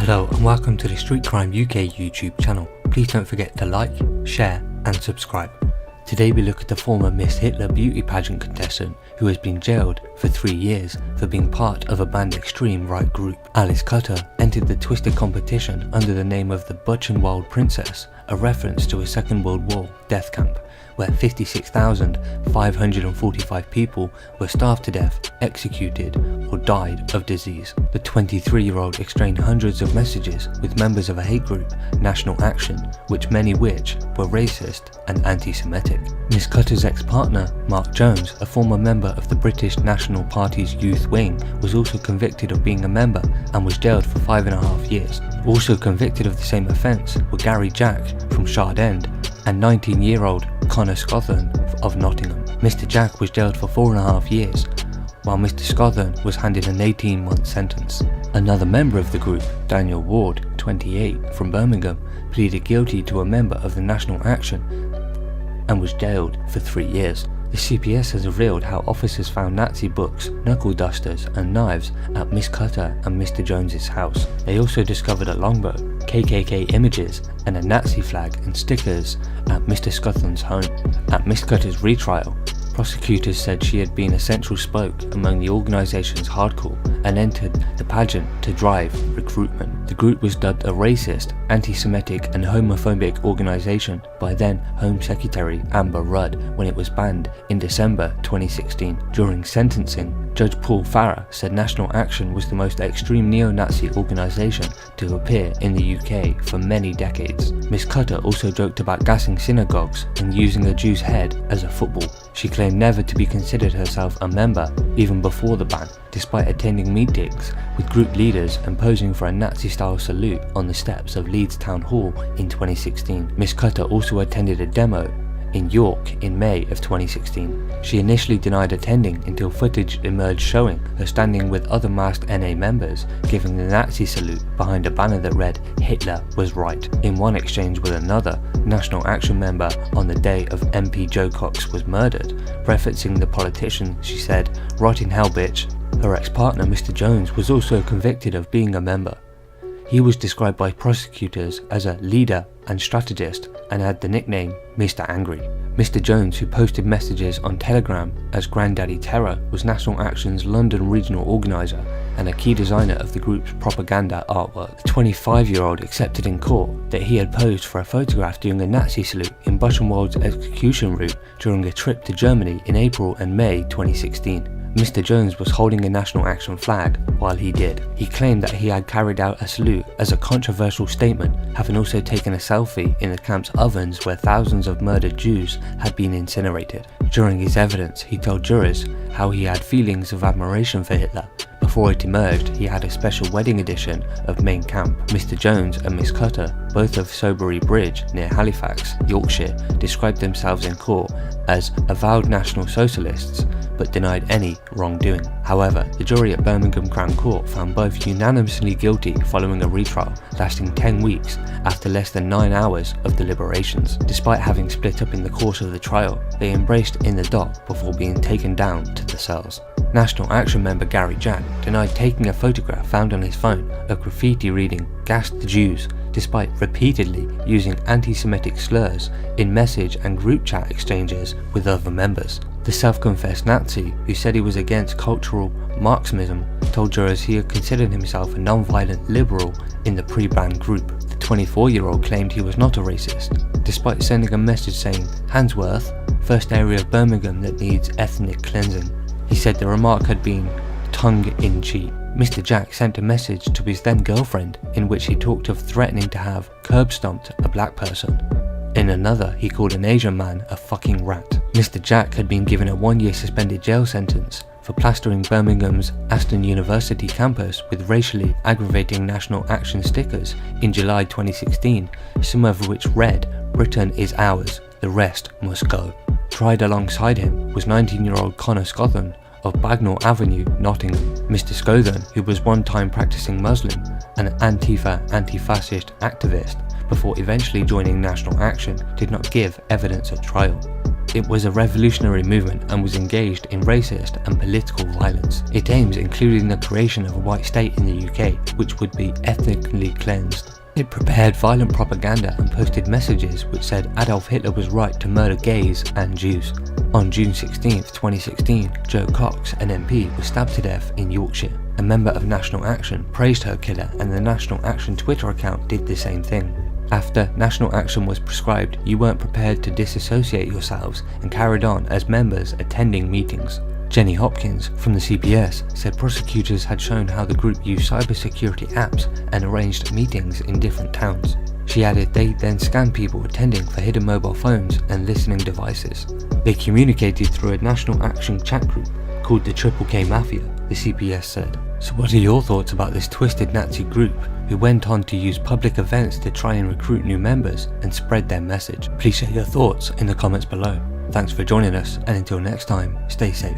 Hello and welcome to the Street Crime UK YouTube channel. Please don't forget to like, share and subscribe. Today we look at the former Miss Hitler beauty pageant contestant who has been jailed for 3 years for being part of a banned extreme right group. Alice Cutter entered the twisted competition under the name of the Buchenwald Princess, a reference to a Second World War death camp where 56,545 people were starved to death, executed or died of disease. The 23-year-old exchanged hundreds of messages with members of a hate group, National Action, many which were racist and anti-Semitic. Miss Cutter's ex-partner, Mark Jones, a former member of the British National Party's youth wing, was also convicted of being a member and was jailed for 5.5 years. Also convicted of the same offence were Gary Jack from Shard End and 19-year-old Connor Scothern of Nottingham. Mr. Jack was jailed for 4.5 years, while Mr. Scothern was handed an 18-month sentence. Another member of the group, Daniel Ward, 28, from Birmingham, pleaded guilty to a member of the National Action and was jailed for 3 years. The CPS has revealed how officers found Nazi books, knuckle dusters and knives at Miss Cutter and Mr. Jones's house. They also discovered a longbow, KKK images and a Nazi flag and stickers at Mr. Scothern's home. At Miss Cutter's retrial, prosecutors said she had been a central spoke among the organisation's hardcore and entered the pageant to drive recruitment. The group was dubbed a racist, anti-Semitic and homophobic organisation by then Home Secretary Amber Rudd when it was banned in December 2016. During sentencing, Judge Paul Farrer said National Action was the most extreme neo-Nazi organisation to appear in the UK for many decades. Miss Cutter also joked about gassing synagogues and using a Jew's head as a football. She claimed never to be considered herself a member even before the ban, despite attending meetings with group leaders and posing for a Nazi-style salute on the steps of Leeds Town Hall in 2016. Miss Cutter also attended a demo in York in May of 2016. She initially denied attending until footage emerged showing her standing with other masked NA members giving the Nazi salute behind a banner that read "Hitler was right." In one exchange with another National Action member on the day of MP Joe Cox was murdered, referencing the politician, she said, "Rot in hell, bitch." Her ex-partner Mr. Jones was also convicted of being a member. He was described by prosecutors as a leader and strategist and had the nickname Mr. Angry. Mr. Jones, who posted messages on Telegram as Granddaddy Terror, was National Action's London regional organiser and a key designer of the group's propaganda artwork. The 25-year-old accepted in court that he had posed for a photograph during a Nazi salute in Buchenwald's execution route during a trip to Germany in April and May 2016. Mr. Jones was holding a National Action flag while he did. He claimed that he had carried out a salute as a controversial statement, having also taken a selfie in the camp's ovens where thousands of murdered Jews had been incinerated. During his evidence, he told jurors how he had feelings of admiration for Hitler. Before it emerged, he had a special wedding edition of Mein Kampf. Mr. Jones and Miss Cutter, both of Sobury Bridge near Halifax, Yorkshire, described themselves in court as avowed National Socialists, but denied any wrongdoing. However, the jury at Birmingham Crown Court found both unanimously guilty following a retrial lasting 10 weeks after less than 9 hours of deliberations. Despite having split up in the course of the trial, they embraced in the dock before being taken down to the cells. National Action member Gary Jack denied taking a photograph found on his phone of graffiti reading "Gas the Jews," despite repeatedly using anti-Semitic slurs in message and group chat exchanges with other members. The self-confessed Nazi, who said he was against cultural Marxism, told jurors he had considered himself a non-violent liberal in the pre-banned group. The 24-year-old claimed he was not a racist, despite sending a message saying, "Handsworth, first area of Birmingham that needs ethnic cleansing." He said the remark had been tongue-in-cheek. Mr. Jack sent a message to his then-girlfriend in which he talked of threatening to have curb-stomped a black person. In another, he called an Asian man a fucking rat. Mr. Jack had been given a 1-year suspended jail sentence for plastering Birmingham's Aston University campus with racially aggravating National Action stickers in July 2016, some of which read, "Britain is ours, the rest must go." Tried alongside him was 19-year-old Connor Scothern of Bagnall Avenue, Nottingham. Mr. Scothern, who was one-time practicing Muslim and Antifa anti-fascist activist before eventually joining National Action, did not give evidence at trial. It was a revolutionary movement and was engaged in racist and political violence. It aims including the creation of a white state in the UK, which would be ethnically cleansed. It prepared violent propaganda and posted messages which said Adolf Hitler was right to murder gays and Jews. On June 16, 2016, Jo Cox, an MP, was stabbed to death in Yorkshire. A member of National Action praised her killer, and the National Action Twitter account did the same thing. After National Action was prescribed, you weren't prepared to disassociate yourselves and carried on as members attending meetings. Jenny Hopkins from the CPS said prosecutors had shown how the group used cybersecurity apps and arranged meetings in different towns. She added they then scanned people attending for hidden mobile phones and listening devices. They communicated through a National Action chat group called the Triple K Mafia, the CPS said. So what are your thoughts about this twisted Nazi group who went on to use public events to try and recruit new members and spread their message? Please share your thoughts in the comments below. Thanks for joining us, and until next time, stay safe.